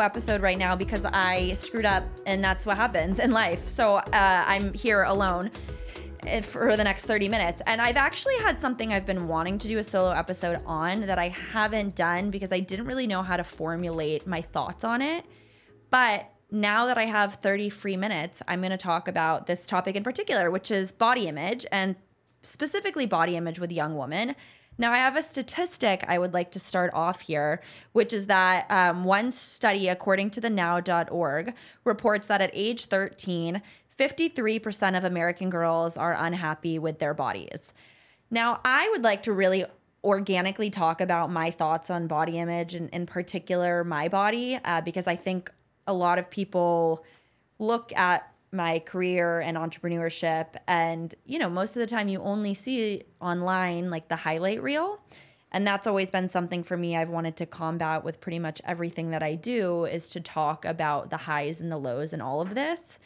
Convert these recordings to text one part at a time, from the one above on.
episode right now because I screwed up, and that's what happens in life. So I'm here alone for the next 30 minutes. And I've actually had something I've been wanting to do a solo episode on that I haven't done because I didn't really know how to formulate my thoughts on it. But now that I have 30 free minutes, I'm going to talk about this topic in particular, which is body image, and specifically body image with young women. Now, I have a statistic I would like to start off here, which is that one study, according to the now.org, reports that at age 13, 53% of American girls are unhappy with their bodies. Now, I would like to really organically talk about my thoughts on body image, and in particular my body, because I think a lot of people look at my career and entrepreneurship, and most of the time you only see online like the highlight reel, and that's always been something for me I've wanted to combat with pretty much everything that I do, is to talk about the highs and the lows and all of this.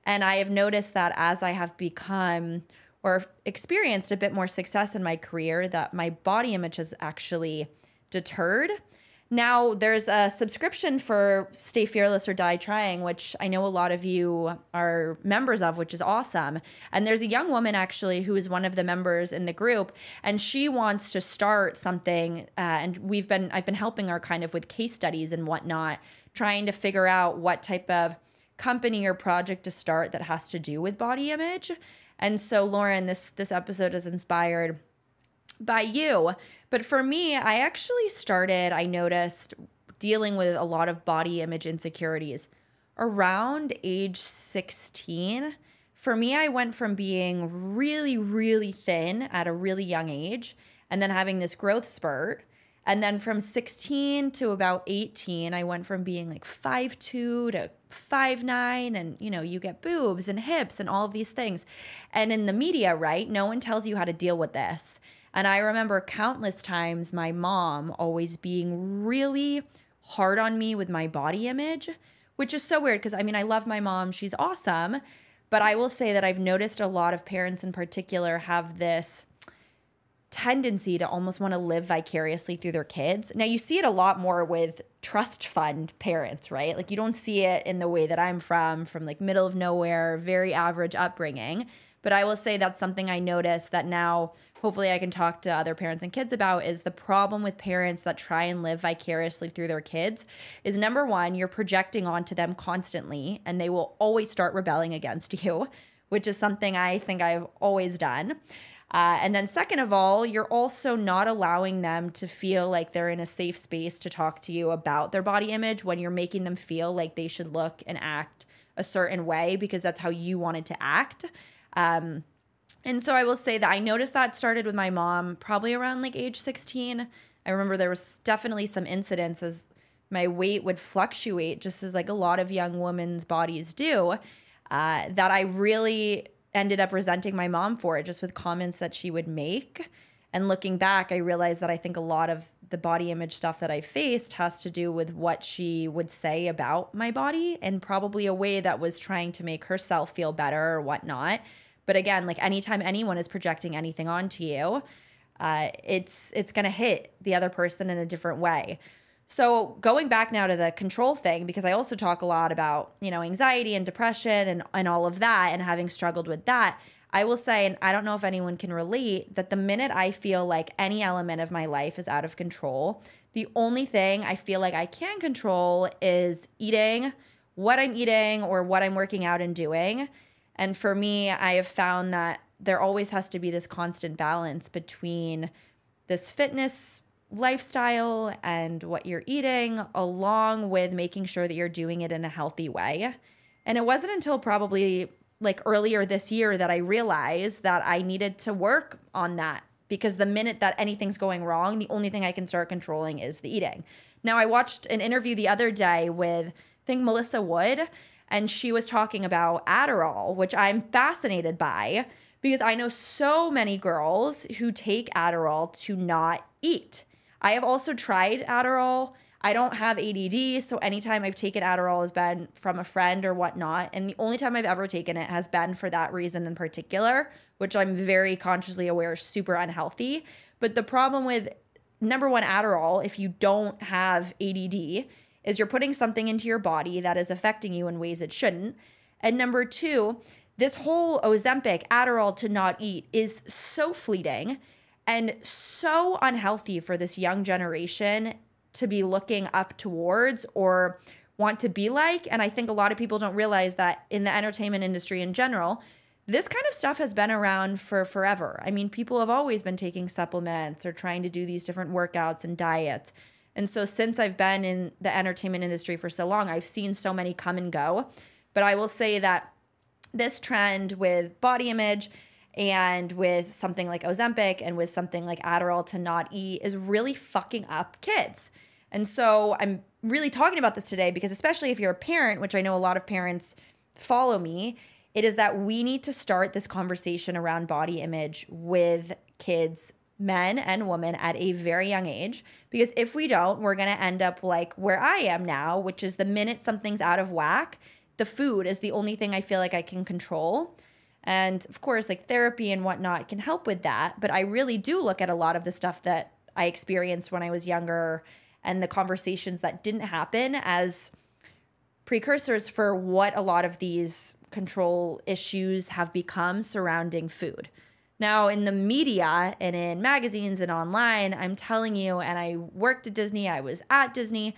And I have noticed that as I have become or experienced a bit more success in my career, that my body image has actually deterred. Now, there's a subscription for Stay Fearless or Die Trying, which I know a lot of you are members of, which is awesome. And there's a young woman actually who is one of the members in the group, and she wants to start something. And I've been helping her kind of with case studies and whatnot, trying to figure out what type of company or project to start that has to do with body image. And so, Lauren, this episode is inspired by you. But for me, I noticed dealing with a lot of body image insecurities around age 16. For me, I went from being really, really thin at a really young age and then having this growth spurt. And then from 16 to about 18, I went from being like 5'2" to 5'9", and you get boobs and hips and all of these things. And in the media, right, no one tells you how to deal with this. And I remember countless times my mom always being really hard on me with my body image, which is so weird because, I love my mom. She's awesome. But I will say that I've noticed a lot of parents in particular have this tendency to almost want to live vicariously through their kids. Now, you see it a lot more with trust fund parents, right? Like, you don't see it in the way that I'm from like middle of nowhere, very average upbringing. But I will say that's something I noticed that now hopefully I can talk to other parents and kids about, is the problem with parents that try and live vicariously through their kids is, number one, you're projecting onto them constantly, and they will always start rebelling against you, which is something I think I've always done. And then second of all, you're also not allowing them to feel like they're in a safe space to talk to you about their body image when you're making them feel like they should look and act a certain way because that's how you wanted to act. And so I will say that I noticed that started with my mom probably around like age 16. I remember there was definitely some incidents as my weight would fluctuate, just as like a lot of young women's bodies do, that I really ended up resenting my mom for it, just with comments that she would make. And looking back, I realized that I think a lot of the body image stuff that I faced has to do with what she would say about my body, and probably a way that was trying to make herself feel better or whatnot. But again, like anytime anyone is projecting anything onto you, it's going to hit the other person in a different way. So going back now to the control thing, because I also talk a lot about, anxiety and depression and all of that, and having struggled with that, I will say, and I don't know if anyone can relate, that the minute I feel like any element of my life is out of control, the only thing I feel like I can control is eating, what I'm eating, or what I'm working out and doing. And for me, I have found that there always has to be this constant balance between this fitness lifestyle and what you're eating, along with making sure that you're doing it in a healthy way. And it wasn't until probably like earlier this year that I realized that I needed to work on that, because the minute that anything's going wrong, the only thing I can start controlling is the eating. Now, I watched an interview the other day with, I think, Melissa Wood, and she was talking about Adderall, which I'm fascinated by because I know so many girls who take Adderall to not eat. I have also tried Adderall. I don't have ADD, so anytime I've taken Adderall has been from a friend or whatnot. And the only time I've ever taken it has been for that reason in particular, which I'm very consciously aware is super unhealthy. But the problem with, number one, Adderall, if you don't have ADD, is you're putting something into your body that is affecting you in ways it shouldn't. And number two, this whole Ozempic, Adderall to not eat is so fleeting and so unhealthy for this young generation to be looking up towards or want to be like. And I think a lot of people don't realize that in the entertainment industry in general, this kind of stuff has been around for forever. I mean, people have always been taking supplements or trying to do these different workouts and diets. And so since I've been in the entertainment industry for so long, I've seen so many come and go. But I will say that this trend with body image and with something like Ozempic and with something like Adderall to not eat is really fucking up kids. And so I'm really talking about this today because especially if you're a parent, which I know a lot of parents follow me, it is that we need to start this conversation around body image with kids, men and women at a very young age. Because if we don't, we're going to end up like where I am now, which is the minute something's out of whack, the food is the only thing I feel like I can control. And of course, like therapy and whatnot can help with that. But I really do look at a lot of the stuff that I experienced when I was younger and the conversations that didn't happen as precursors for what a lot of these control issues have become surrounding food. Now, in the media and in magazines and online, I'm telling you, and I worked at Disney, I was at Disney,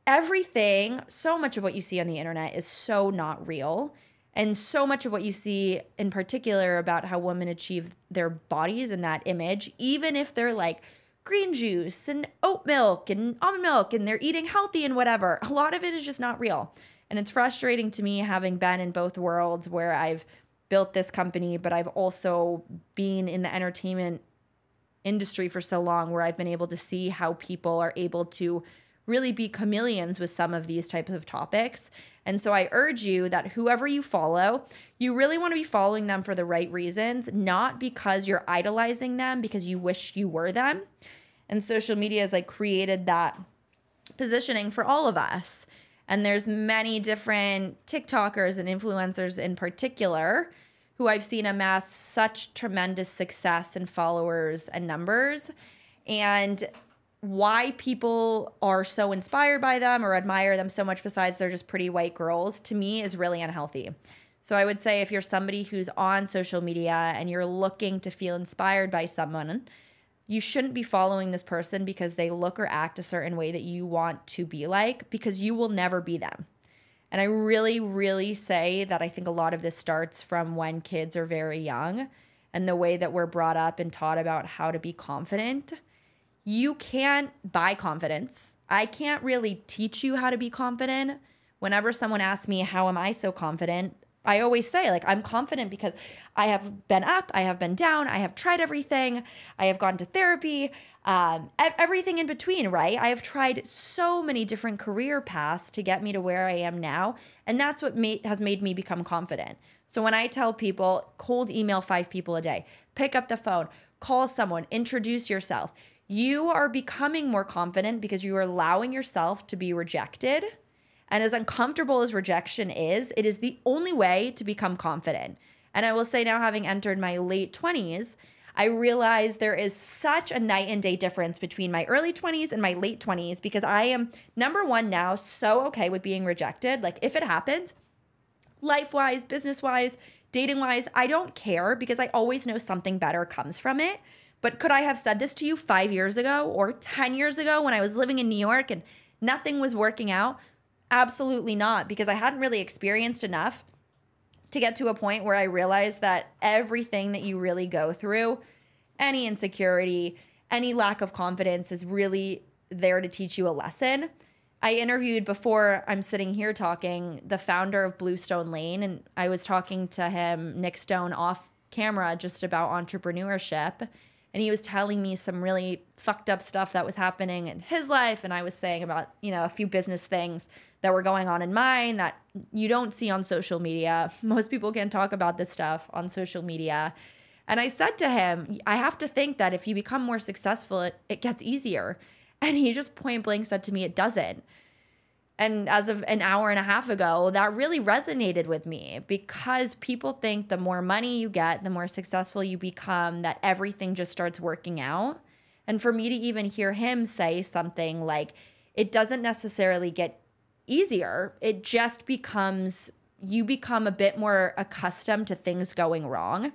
everything, so much of what you see on the internet is so not real. And so much of what you see in particular about how women achieve their bodies and that image, even if they're like green juice and oat milk and almond milk and they're eating healthy and whatever, a lot of it is just not real. And it's frustrating to me having been in both worlds where I've built this company, but I've also been in the entertainment industry for so long where I've been able to see how people are able to really be chameleons with some of these types of topics. And so I urge you that whoever you follow, you really want to be following them for the right reasons, not because you're idolizing them because you wish you were them. And social media has like created that positioning for all of us. And there's many different TikTokers and influencers in particular who I've seen amass such tremendous success and followers and numbers. And why people are so inspired by them or admire them so much besides they're just pretty white girls, to me is really unhealthy. So I would say if you're somebody who's on social media and you're looking to feel inspired by someone, you shouldn't be following this person because they look or act a certain way that you want to be like, because you will never be them. And I really, really say that I think a lot of this starts from when kids are very young and the way that we're brought up and taught about how to be confident. You can't buy confidence. I can't really teach you how to be confident. Whenever someone asks me, how am I so confident? I always say, like, I'm confident because I have been up, I have been down, I have tried everything, I have gone to therapy, everything in between, right? I have tried so many different career paths to get me to where I am now, and that's what has made me become confident. So when I tell people, cold email 5 people a day, pick up the phone, call someone, introduce yourself, you are becoming more confident because you are allowing yourself to be rejected. And as uncomfortable as rejection is, it is the only way to become confident. And I will say now, having entered my late 20s, I realize there is such a night and day difference between my early 20s and my late 20s because I am, number one, now so okay with being rejected. Like if it happens, life-wise, business-wise, dating-wise, I don't care because I always know something better comes from it. But could I have said this to you 5 years ago or 10 years ago when I was living in New York and nothing was working out? Absolutely not, because I hadn't really experienced enough to get to a point where I realized that everything that you really go through, any insecurity, any lack of confidence is really there to teach you a lesson. I interviewed, before I'm sitting here talking, the founder of Bluestone Lane, and I was talking to him, Nick Stone, off camera just about entrepreneurship. And he was telling me some really fucked up stuff that was happening in his life. And I was saying about, a few business things that were going on in mine that you don't see on social media. Most people can talk about this stuff on social media. And I said to him, I have to think that if you become more successful, it gets easier. And he just point blank said to me, it doesn't. And as of an hour and a half ago, that really resonated with me because people think the more money you get, the more successful you become, that everything just starts working out. And for me to even hear him say something like, it doesn't necessarily get easier. It just becomes, you become a bit more accustomed to things going wrong.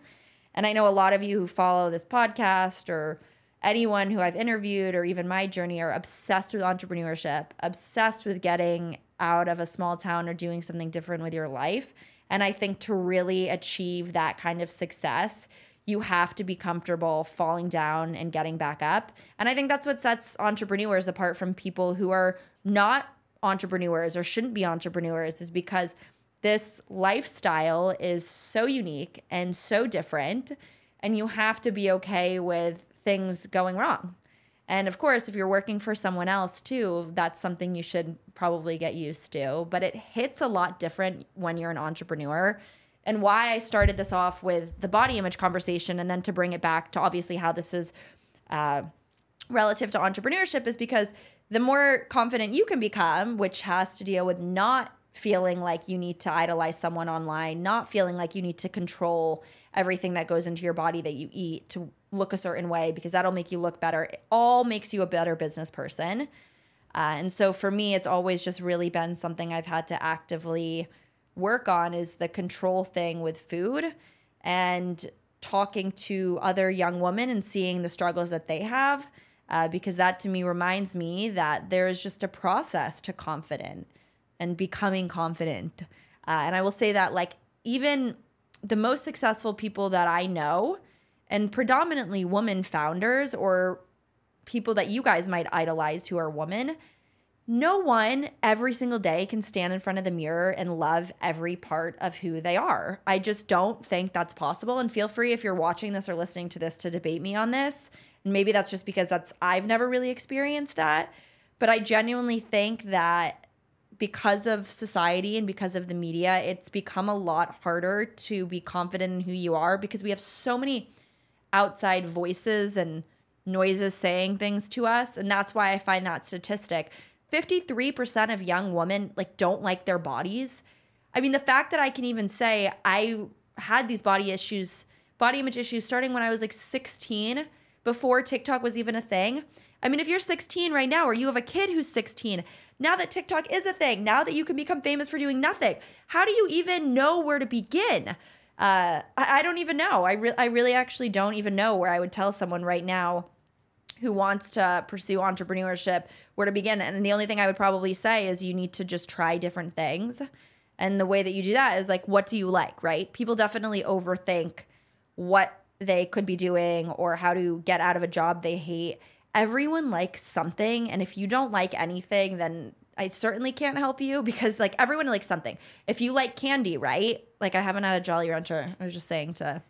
And I know a lot of you who follow this podcast or anyone who I've interviewed or even my journey are obsessed with entrepreneurship, obsessed with getting out of a small town or doing something different with your life. And I think to really achieve that kind of success, you have to be comfortable falling down and getting back up. And I think that's what sets entrepreneurs apart from people who are not entrepreneurs or shouldn't be entrepreneurs, is because this lifestyle is so unique and so different, and you have to be okay with things going wrong. And of course, if you're working for someone else too, that's something you should probably get used to. But it hits a lot different when you're an entrepreneur. And why I started this off with the body image conversation and then to bring it back to obviously how this is relative to entrepreneurship is because the more confident you can become, which has to deal with not feeling like you need to idolize someone online, not feeling like you need to control everything that goes into your body that you eat to look a certain way because that'll make you look better. It all makes you a better business person. And so for me, it's always just really been something I've had to actively work on, is the control thing with food and talking to other young women and seeing the struggles that they have, because that to me reminds me that there is just a process to confident and becoming confident. And I will say that like even the most successful people that I know, and predominantly women founders or people that you guys might idolize who are women, no one every single day can stand in front of the mirror and love every part of who they are. I just don't think that's possible. And feel free if you're watching this or listening to this to debate me on this. And maybe that's just because I've never really experienced that. But I genuinely think that because of society and because of the media, it's become a lot harder to be confident in who you are because we have so many outside voices and noises saying things to us. And that's why I find that statistic. 53% of young women don't like their bodies. I mean, the fact that I can even say I had these body image issues starting when I was 16, before TikTok was even a thing. I mean, if you're 16 right now, or you have a kid who's 16, now that TikTok is a thing, now that you can become famous for doing nothing, how do you even know where to begin? I don't even know. I really actually don't even know where I would tell someone right now who wants to pursue entrepreneurship where to begin. And the only thing I would probably say is you need to just try different things. And the way that you do that is what do you like, right? People definitely overthink what they could be doing or how to get out of a job they hate. Everyone likes something. And if you don't like anything, then I certainly can't help you because everyone likes something. If you like candy, right? I haven't had a Jolly Rancher. I was just saying to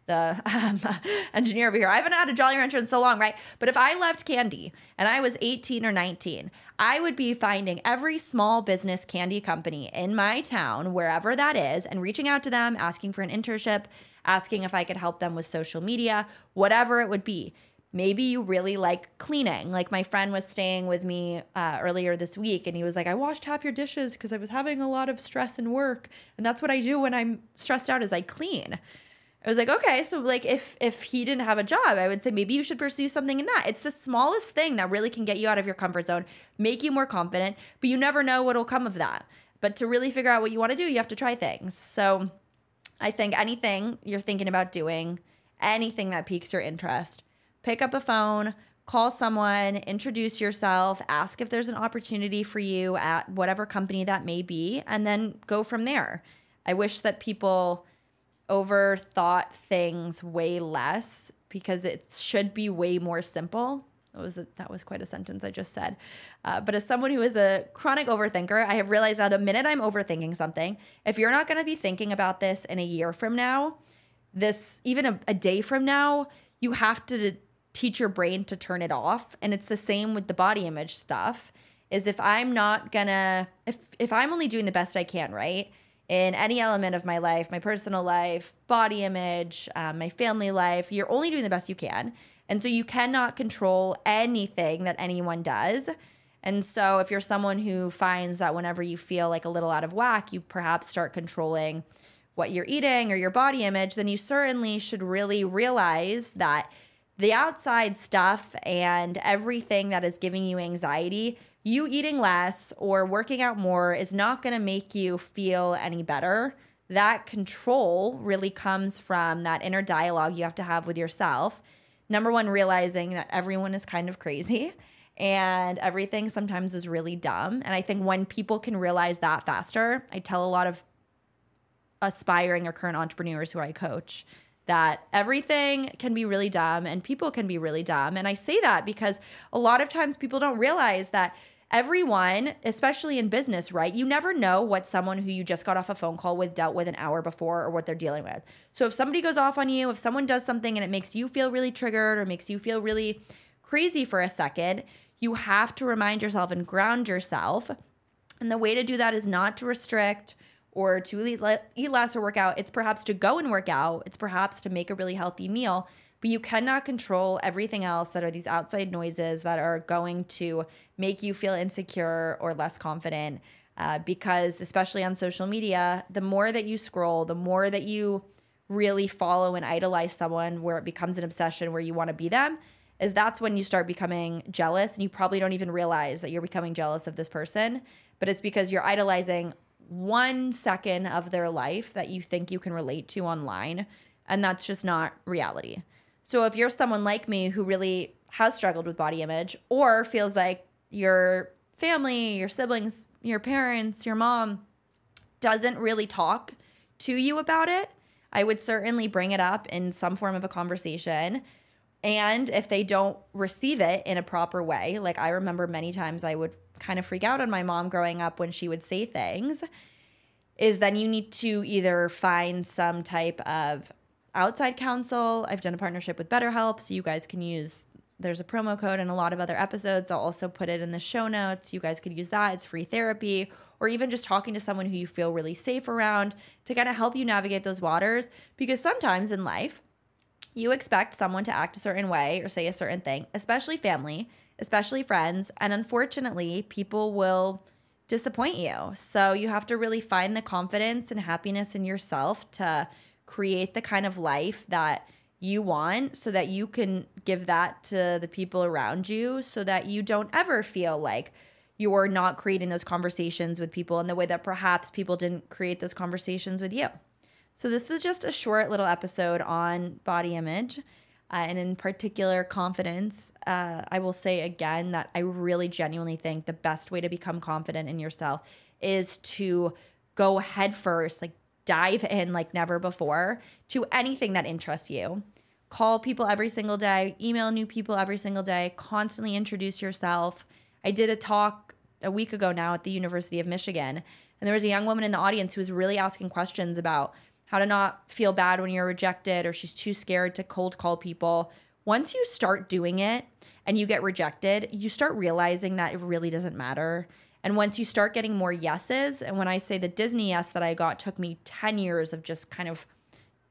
the engineer over here, I haven't had a Jolly Rancher in so long, right? But if I loved candy and I was 18 or 19, I would be finding every small business candy company in my town, wherever that is, and reaching out to them, asking for an internship, asking if I could help them with social media, whatever it would be. Maybe you really like cleaning. My friend was staying with me earlier this week and he was like, I washed half your dishes because I was having a lot of stress in work. And that's what I do when I'm stressed out is I clean. I was like, okay, so if he didn't have a job, I would say maybe you should pursue something in that. It's the smallest thing that really can get you out of your comfort zone, make you more confident, but you never know what'll come of that. But to really figure out what you want to do, you have to try things. So I think anything you're thinking about doing, anything that piques your interest, pick up a phone, call someone, introduce yourself, ask if there's an opportunity for you at whatever company that may be, and then go from there. I wish that people overthought things way less because it should be way more simple. That was quite a sentence I just said. But as someone who is a chronic overthinker, I have realized now the minute I'm overthinking something, if you're not going to be thinking about this in a year from now, even a day from now, you have to teach your brain to turn it off. And it's the same with the body image stuff, is if I'm only doing the best I can, right? In any element of my life, my personal life, body image, my family life, you're only doing the best you can. And so you cannot control anything that anyone does. And so if you're someone who finds that whenever you feel a little out of whack, you perhaps start controlling what you're eating or your body image, then you certainly should really realize that The outside stuff and everything that is giving you anxiety, you eating less or working out more is not going to make you feel any better. That control really comes from that inner dialogue you have to have with yourself. Number one, realizing that everyone is kind of crazy and everything sometimes is really dumb. And I think when people can realize that faster, I tell a lot of aspiring or current entrepreneurs who I coach that everything can be really dumb and people can be really dumb. And I say that because a lot of times people don't realize that everyone, especially in business, right? You never know what someone who you just got off a phone call with dealt with an hour before or what they're dealing with. So if somebody goes off on you, if someone does something and it makes you feel really triggered or makes you feel really crazy for a second, you have to remind yourself and ground yourself. And the way to do that is not to restrict or to eat less or work out. It's perhaps to go and work out. It's perhaps to make a really healthy meal. But you cannot control everything else that are these outside noises that are going to make you feel insecure or less confident. Because especially on social media, the more that you scroll, the more that you really follow and idolize someone where it becomes an obsession where you want to be them, is that's when you start becoming jealous. And you probably don't even realize that you're becoming jealous of this person. But it's because you're idolizing 1 second of their life that you think you can relate to online. And that's just not reality. So if you're someone like me who really has struggled with body image or feels like your family, your siblings, your parents, your mom doesn't really talk to you about it, I would certainly bring it up in some form of a conversation. And if they don't receive it in a proper way, like I remember many times I would kind of freak out on my mom growing up when she would say things, is then you need to either find some type of outside counsel. I've done a partnership with BetterHelp, so you guys can use, there's a promo code in a lot of other episodes. I'll also put it in the show notes. You guys could use that. It's free therapy, or even just talking to someone who you feel really safe around to kind of help you navigate those waters. Because sometimes in life, you expect someone to act a certain way or say a certain thing, especially family, especially friends. And unfortunately, people will disappoint you. So you have to really find the confidence and happiness in yourself to create the kind of life that you want so that you can give that to the people around you so that you don't ever feel like you're not creating those conversations with people in the way that perhaps people didn't create those conversations with you. So this was just a short little episode on body image and in particular confidence. I will say again that I really genuinely think the best way to become confident in yourself is to go head first, like dive in like never before to anything that interests you. Call people every single day, email new people every single day, constantly introduce yourself. I did a talk a week ago now at the University of Michigan, and there was a young woman in the audience who was really asking questions about how to not feel bad when you're rejected, or she's too scared to cold call people. Once you start doing it and you get rejected, you start realizing that it really doesn't matter. And once you start getting more yeses, and when I say the Disney yes that I got took me 10 years of just kind of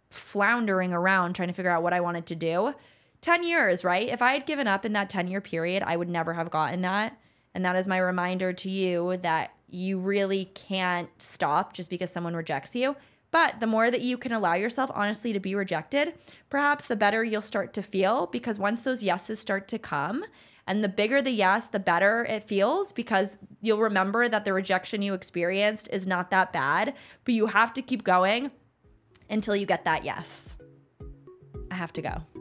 floundering around trying to figure out what I wanted to do. 10 years, right? If I had given up in that 10-year period, I would never have gotten that. And that is my reminder to you that you really can't stop just because someone rejects you. But the more that you can allow yourself, honestly, to be rejected, perhaps the better you'll start to feel, because once those yeses start to come, and the bigger the yes, the better it feels, because you'll remember that the rejection you experienced is not that bad, but you have to keep going until you get that yes. I have to go.